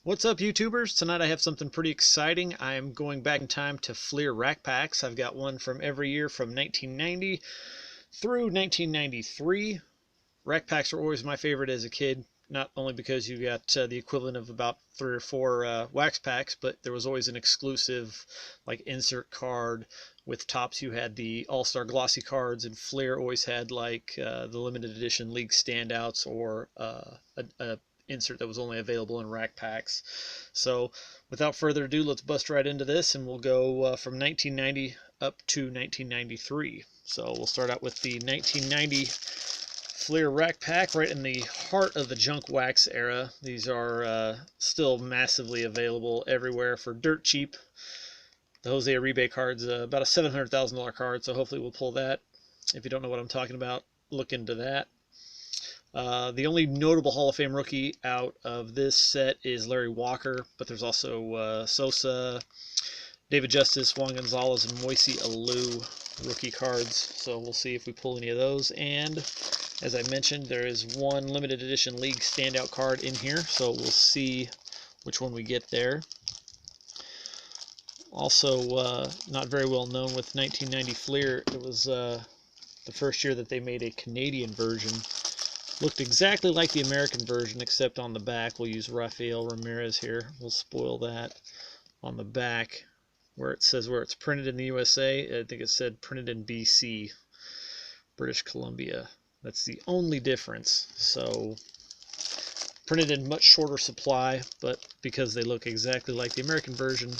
What's up, YouTubers? Tonight I have something pretty exciting. I'm going back in time to Fleer rack packs. I've got one from every year from 1990 through 1993. Rack packs are always my favorite as a kid, not only because you got the equivalent of about 3 or 4 wax packs, but there was always an exclusive like insert card. With Topps you had the All-Star glossy cards, and Fleer always had like the limited edition league standouts or a insert that was only available in rack packs. So without further ado, let's bust right into this, and we'll go from 1990 up to 1993. So we'll start out with the 1990 Fleer rack pack, right in the heart of the junk wax era. These are still massively available everywhere for dirt cheap. The Jose Uribe card's about a $700,000 card, so hopefully we'll pull that. If you don't know what I'm talking about, look into that. The only notable Hall of Fame rookie out of this set is Larry Walker, but there's also Sosa, David Justice, Juan Gonzalez, and Moisey Alou rookie cards. So we'll see if we pull any of those. And as I mentioned, there is one limited edition league standout card in here, so we'll see which one we get there. Also, not very well known with 1990 Fleer, it was the first year that they made a Canadian version. Looked exactly like the American version, except on the back we'll use Rafael Ramirez here. We'll spoil that on the back where it says where it's printed in the USA. I think it said printed in BC, British Columbia. That's the only difference. So printed in much shorter supply, but because they look exactly like the American version,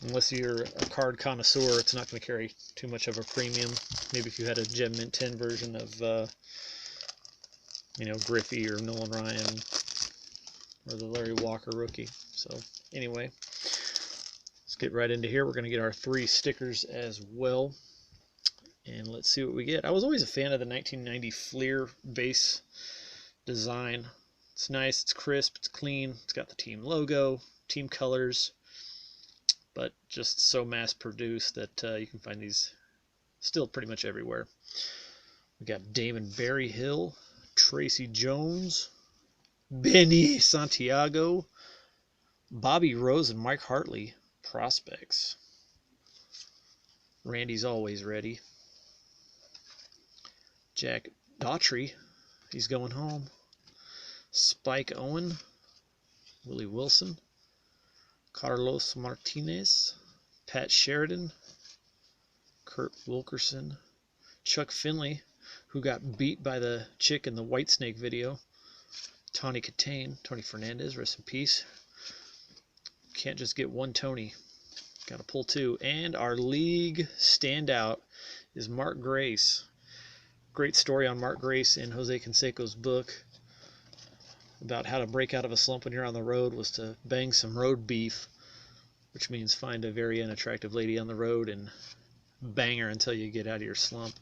unless you're a card connoisseur, it's not going to carry too much of a premium. Maybe if you had a Gem Mint 10 version of Griffey or Nolan Ryan or the Larry Walker rookie. So anyway, let's get right into here. We're going to get our 3 stickers as well, and let's see what we get. I was always a fan of the 1990 Fleer base design. It's nice, it's crisp, it's clean, it's got the team logo, team colors, but just so mass produced that you can find these still pretty much everywhere. We got Damon Berryhill, Tracy Jones, Benny Santiago, Bobby Rose, and Mike Hartley prospects. Randy's always ready. Jack Daughtry, he's going home. Spike Owen, Willie Wilson, Carlos Martinez, Pat Sheridan, Kurt Wilkerson, Chuck Finley, who got beat by the chick in the Whitesnake video, Tony Katane, Tony Fernandez, rest in peace. Can't just get one Tony, got to pull 2. And our league standout is Mark Grace. Great story on Mark Grace in Jose Canseco's book about how to break out of a slump when you're on the road was to bang some road beef, which means find a very unattractive lady on the road and bang her until you get out of your slump.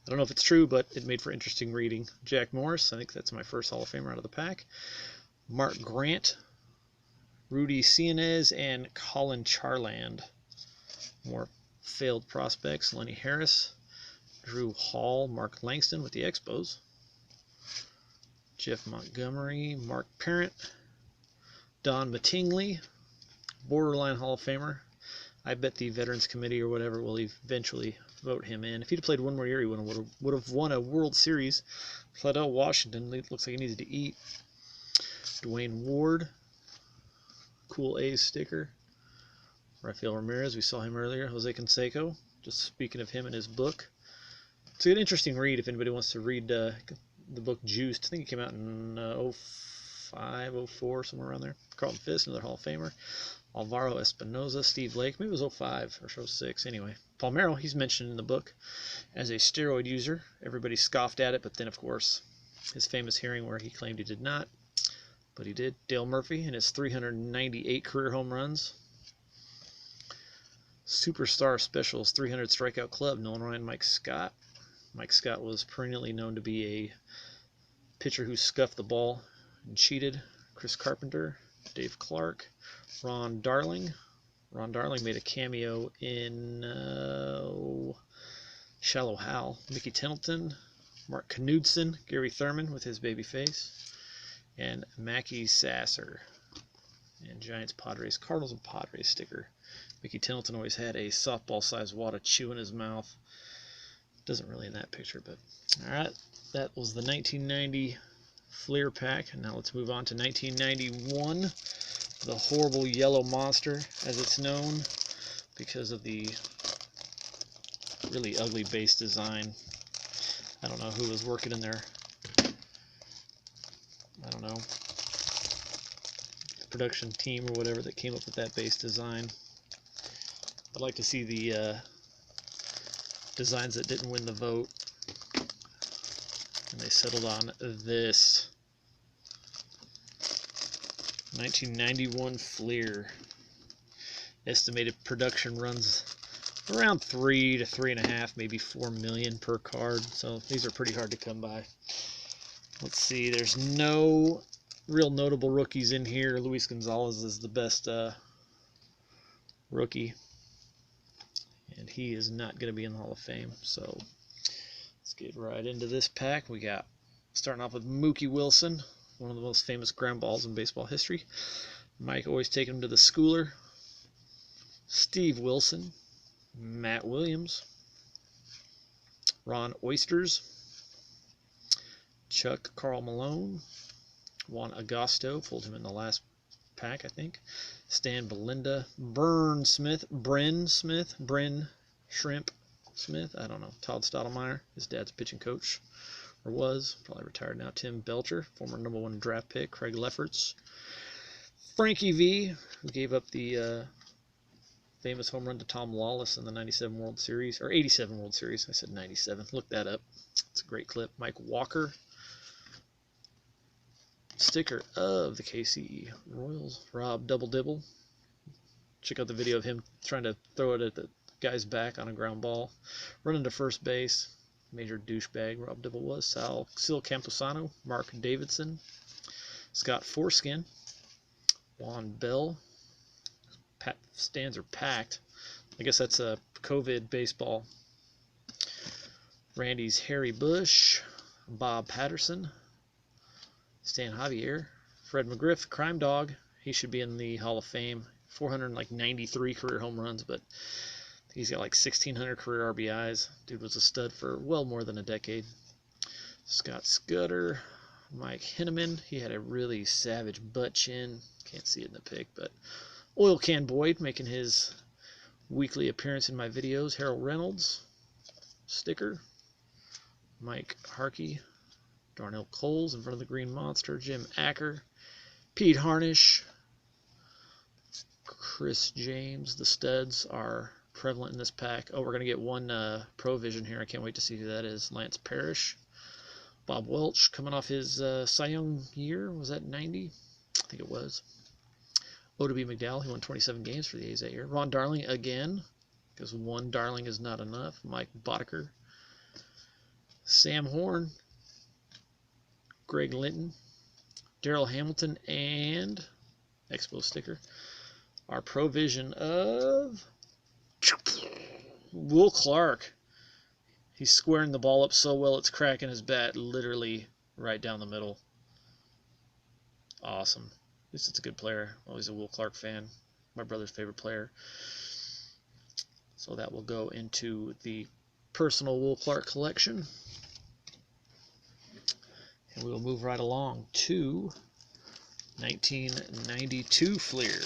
I don't know if it's true, but it made for interesting reading. Jack Morris, I think that's my first Hall of Famer out of the pack. Mark Grant, Rudy Cianez, and Colin Charland. More failed prospects. Lenny Harris, Drew Hall, Mark Langston with the Expos, Jeff Montgomery, Mark Parent, Don Mattingly, borderline Hall of Famer. I bet the Veterans Committee or whatever will eventually vote him in. If he'd played one more year, he would have won a World Series. Fladell Washington looks like he needed to eat. Dwayne Ward, cool A's sticker. Rafael Ramirez, we saw him earlier. Jose Canseco, just speaking of him in his book. It's an interesting read if anybody wants to read the book Juiced. I think it came out in 05, 04, somewhere around there. Carlton Fisk, another Hall of Famer. Alvaro Espinoza, Steve Lake, maybe it was 05 or 06. Anyway, Palmeiro, he's mentioned in the book as a steroid user. Everybody scoffed at it, but then, of course, his famous hearing where he claimed he did not, but he did. Dale Murphy and his 398 career home runs. Superstar Specials 300 Strikeout Club, Nolan Ryan, Mike Scott. Mike Scott was perennially known to be a pitcher who scuffed the ball and cheated. Chris Carpenter, Dave Clark, Ron Darling. Ron Darling made a cameo in Shallow Hal. Mickey Templeton, Mark Knudsen, Gary Thurman with his baby face, and Mackie Sasser. And Giants, Padres, Cardinals, and Padres sticker. Mickey Templeton always had a softball-sized wad of chew in his mouth. Doesn't really in that picture, but alright. That was the 1990 Fleer pack. And now let's move on to 1991. The horrible yellow monster, as it's known, because of the really ugly base design. I don't know who was working in there. I don't know. The production team or whatever that came up with that base design. I'd like to see the designs that didn't win the vote. And they settled on this. 1991 Fleer. Estimated production runs around 3 to 3.5, maybe 4 million per card. So these are pretty hard to come by. Let's see, there's no real notable rookies in here. Luis Gonzalez is the best rookie. And he is not going to be in the Hall of Fame. So let's get right into this pack. We got, starting off with Mookie Wilson, one of the most famous ground balls in baseball history. Mike always taking him to the schooler. Steve Wilson, Matt Williams, Ron Oysters, Chuck Carl Malone, Juan Agosto, pulled him in the last pack, I think. Stan Belinda, Bryn Shrimp Smith, I don't know. Todd Stottlemyre, his dad's pitching coach, or was, probably retired now. Tim Belcher, former #1 draft pick. Craig Lefferts, Frankie V, who gave up the famous home run to Tom Lawless in the 97 World Series, or 87 World Series. I said 97. Look that up. It's a great clip. Mike Walker, sticker of the KC Royals. Rob Double Dibble. Check out the video of him trying to throw it at the guy's back on a ground ball. Running to first base. Major douchebag Rob Dibble was. Sil Camposano, Mark Davidson, Scott Foreskin, Juan Bell. Stands are packed. I guess that's a COVID baseball. Randy's Harry Bush, Bob Patterson, Stan Javier, Fred McGriff, Crime Dog. He should be in the Hall of Fame. 493 career home runs, but he's got like 1,600 career RBIs. Dude was a stud for well more than a decade. Scott Scudder, Mike Henneman. He had a really savage butt chin. Can't see it in the pic, but Oil Can Boyd making his weekly appearance in my videos. Harold Reynolds, sticker. Mike Harkey, Darnell Coles in front of the Green Monster. Jim Acker, Pete Harnish, Chris James. The studs are prevalent in this pack. Oh, we're going to get one Provision here. I can't wait to see who that is. Lance Parrish, Bob Welch coming off his Cy Young year. Was that 90? I think it was. O.W. McDowell, he won 27 games for the A's that year. Ron Darling again, because one Darling is not enough. Mike Boddicker, Sam Horn, Greg Linton, Darrell Hamilton, and Expo sticker. Our Provision of Will Clark. He's squaring the ball up so well it's cracking his bat literally right down the middle. Awesome. At least it's a good player. Always a Will Clark fan. My brother's favorite player. So that will go into the personal Will Clark collection. And we will move right along to 1992 Fleer.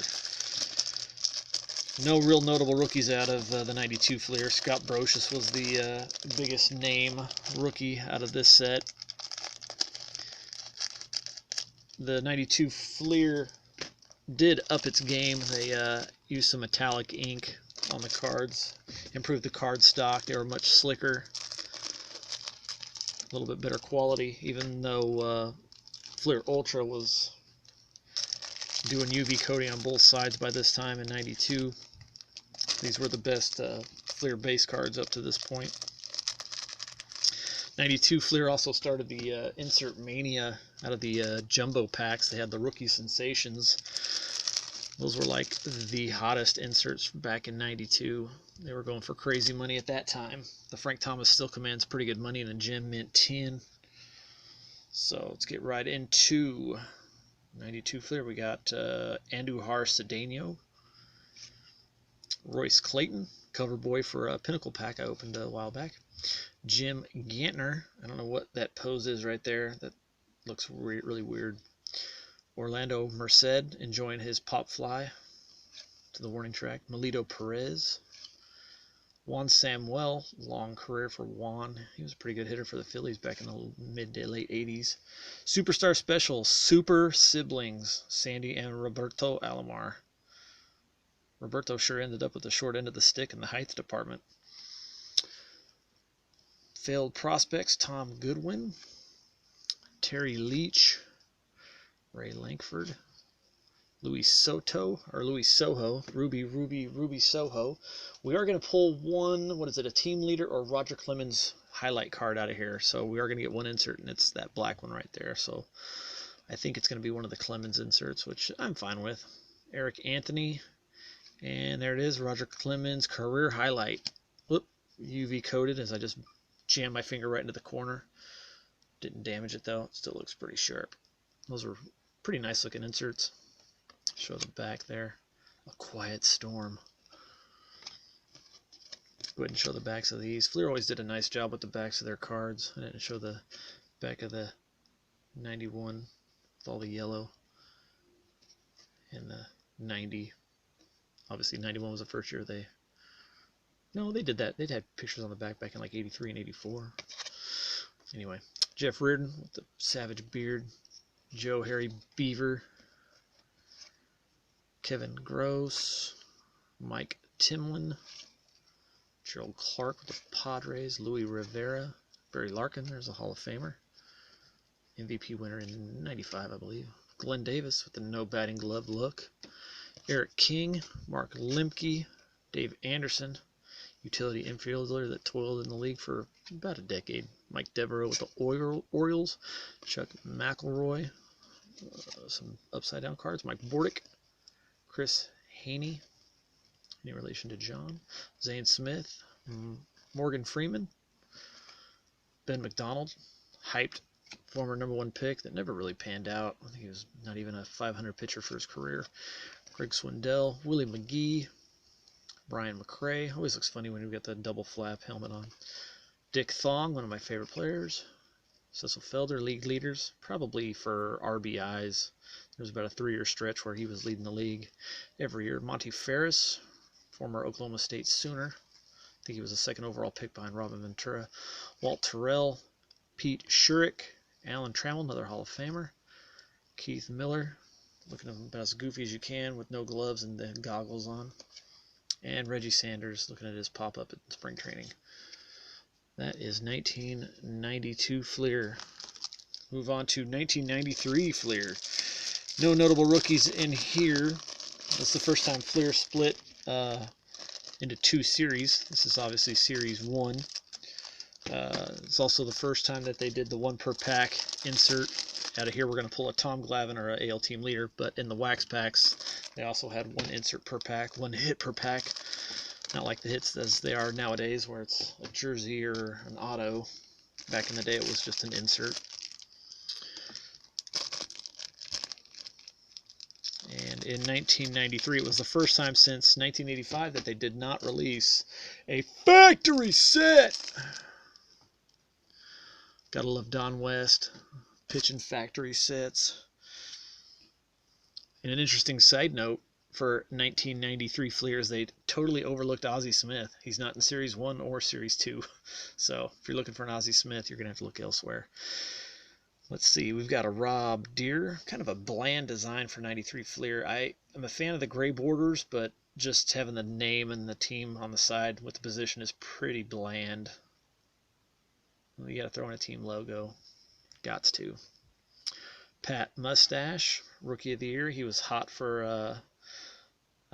No real notable rookies out of the 92 Fleer. Scott Brocious was the biggest name rookie out of this set. The 92 Fleer did up its game. They used some metallic ink on the cards, improved the card stock. They were much slicker, a little bit better quality, even though Fleer Ultra was doing UV coating on both sides by this time in 92. These were the best Fleer base cards up to this point. 92 Fleer also started the insert mania out of the jumbo packs. They had the Rookie Sensations. Those were like the hottest inserts back in 92. They were going for crazy money at that time. The Frank Thomas still commands pretty good money in a gem mint tin. So let's get right into 92 Fleer, we got Andujar Cedeno, Royce Clayton, cover boy for a Pinnacle pack I opened a while back. Jim Gantner, I don't know what that pose is right there. That looks really weird. Orlando Merced enjoying his pop fly to the warning track. Melito Perez. Juan Samuel, long career for Juan. He was a pretty good hitter for the Phillies back in the mid to late 80s. Superstar Special, Super Siblings, Sandy and Roberto Alomar. Roberto sure ended up with the short end of the stick in the height department. Failed Prospects, Tom Goodwin, Terry Leach, Ray Lankford, Luis Soho, Ruby Soho. We are going to pull one, what is it, a team leader or Roger Clemens highlight card out of here. So we are going to get one insert, and it's that black one right there. So I think it's going to be one of the Clemens inserts, which I'm fine with. Eric Anthony, and there it is, Roger Clemens career highlight. Whoop, UV coated as I just jammed my finger right into the corner. Didn't damage it though. It still looks pretty sharp. Those are pretty nice looking inserts. Show the back there. A Quiet Storm. Go ahead and show the backs of these. Fleer always did a nice job with the backs of their cards. I didn't show the back of the 91 with all the yellow and the 90. Obviously 91 was the first year they... No, they did that. They'd had pictures on the back in like 83 and 84. Anyway, Jeff Reardon with the savage beard. Joe Harry Beaver. Kevin Gross. Mike Timlin. Gerald Clark with the Padres. Louis Rivera. Barry Larkin, there's a Hall of Famer. MVP winner in 95, I believe. Glenn Davis with the no batting glove look. Eric King. Mark Lemke. Dave Anderson. Utility infielder that toiled in the league for about a decade. Mike Devereaux with the Orioles. Chuck McElroy. Some upside down cards. Mike Bordick. Chris Haney. Any relation to John? Zane Smith. Morgan Freeman. Ben McDonald. Hyped former #1 pick that never really panned out. I think he was not even a 500 pitcher for his career. Greg Swindell. Willie McGee. Brian McRae. Always looks funny when you get the double flap helmet on. Dick Thong, one of my favorite players. Cecil Felder, league leaders, probably for RBIs. There was about a 3-year stretch where he was leading the league every year. Monty Ferris, former Oklahoma State Sooner. I think he was a 2nd overall pick behind Robin Ventura. Walt Terrell, Pete Shurik, Alan Trammell, another Hall of Famer. Keith Miller, looking about as goofy as you can with no gloves and the goggles on. And Reggie Sanders, looking at his pop-up at spring training. That is 1992 Fleer. Move on to 1993 Fleer. No notable rookies in here. That's the first time Fleer split into 2 series. This is obviously Series 1. It's also the first time that they did the 1 per pack insert. Out of here, we're going to pull a Tom Glavine or an AL Team Leader, but in the wax packs, they also had 1 insert per pack, 1 hit per pack. Not like the hits as they are nowadays, where it's a jersey or an auto. Back in the day, it was just an insert. And in 1993, it was the first time since 1985 that they did not release a factory set. Gotta love Don West, pitching factory sets. And an interesting side note for 1993 Fleers, they totally overlooked Ozzie Smith. He's not in Series 1 or Series 2. So if you're looking for an Ozzie Smith, you're going to have to look elsewhere. Let's see, we've got a Rob Deere, kind of a bland design for 93 Fleer. I am a fan of the gray borders, but just having the name and the team on the side with the position is pretty bland. You got to throw in a team logo. Gots to. Pat Mustache, Rookie of the Year. He was hot for a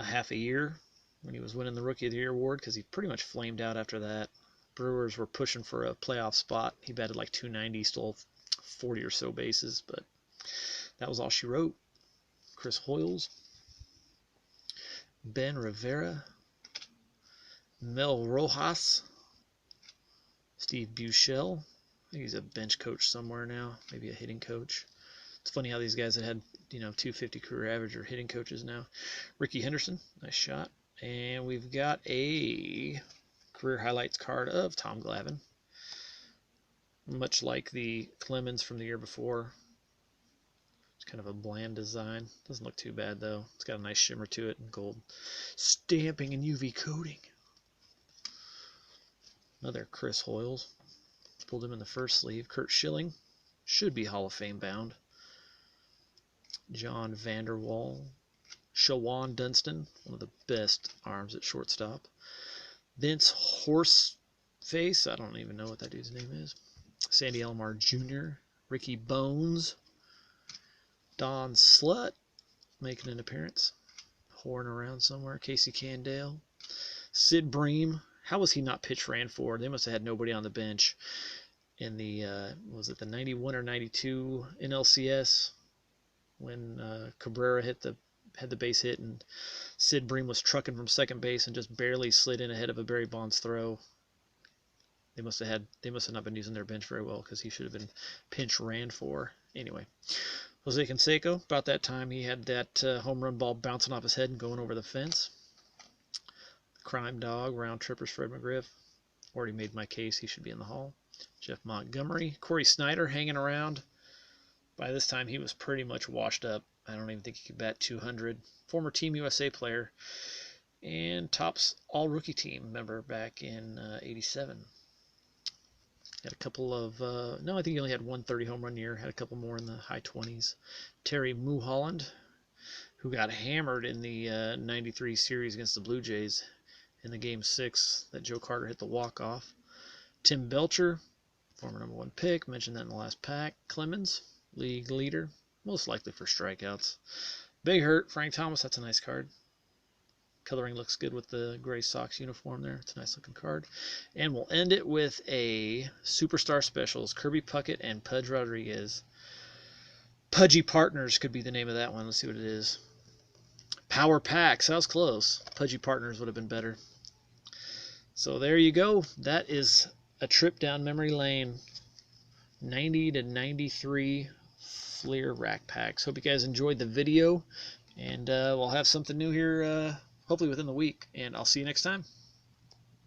half a year when he was winning the Rookie of the Year award because he pretty much flamed out after that. Brewers were pushing for a playoff spot. He batted like .290, stole 40 or so bases, but that was all she wrote. Chris Hoyles, Ben Rivera, Mel Rojas, Steve Buechele. I think he's a bench coach somewhere now, maybe a hitting coach. It's funny how these guys that had, 250 career average are hitting coaches now. Rickey Henderson, nice shot. And we've got a career highlights card of Tom Glavine. Much like the Clemens from the year before. It's kind of a bland design. Doesn't look too bad though. It's got a nice shimmer to it and gold stamping and UV coating. Another Chris Hoiles. Pulled him in the first sleeve. Curt Schilling. Should be Hall of Fame bound. John Vanderwall. Shawan Dunston. One of the best arms at shortstop. Vince Horseface. I don't even know what that dude's name is. Sandy Alomar Jr. Ricky Bones. Don Slut making an appearance. Horn around somewhere. Casey Candale. Sid Bream. How was he not pitch ran for? They must have had nobody on the bench in the, was it the 91 or 92 NLCS when Cabrera had the base hit and Sid Bream was trucking from second base and just barely slid in ahead of a Barry Bonds throw. They must have not been using their bench very well because he should have been pinch ran for. Anyway, Jose Canseco, about that time he had that home run ball bouncing off his head and going over the fence. Crime Dog, round trippers, Fred McGriff. Already made my case, he should be in the Hall. Jeff Montgomery. Corey Snyder hanging around. By this time he was pretty much washed up. I don't even think he could bat 200. Former Team USA player. And Topps All-Rookie Team member back in 87. Had a couple of, no, I think he only had 130 home run year. Had a couple more in the high 20s. Terry Mulholland, who got hammered in the 93 series against the Blue Jays in the Game 6 that Joe Carter hit the walk-off. Tim Belcher, former #1 pick, mentioned that in the last pack. Clemens, league leader, most likely for strikeouts. Big Hurt, Frank Thomas, that's a nice card. Coloring looks good with the gray Sox uniform there. It's a nice looking card. And we'll end it with a Superstar Specials, Kirby Puckett and Pudge Rodriguez. Pudgy Partners could be the name of that one. Let's see what it is. Power Packs, that was close. Pudgy Partners would have been better. So there you go. That is a trip down memory lane. 90 to 93 Fleer Rack Packs. Hope you guys enjoyed the video. And we'll have something new here hopefully within the week. And I'll see you next time.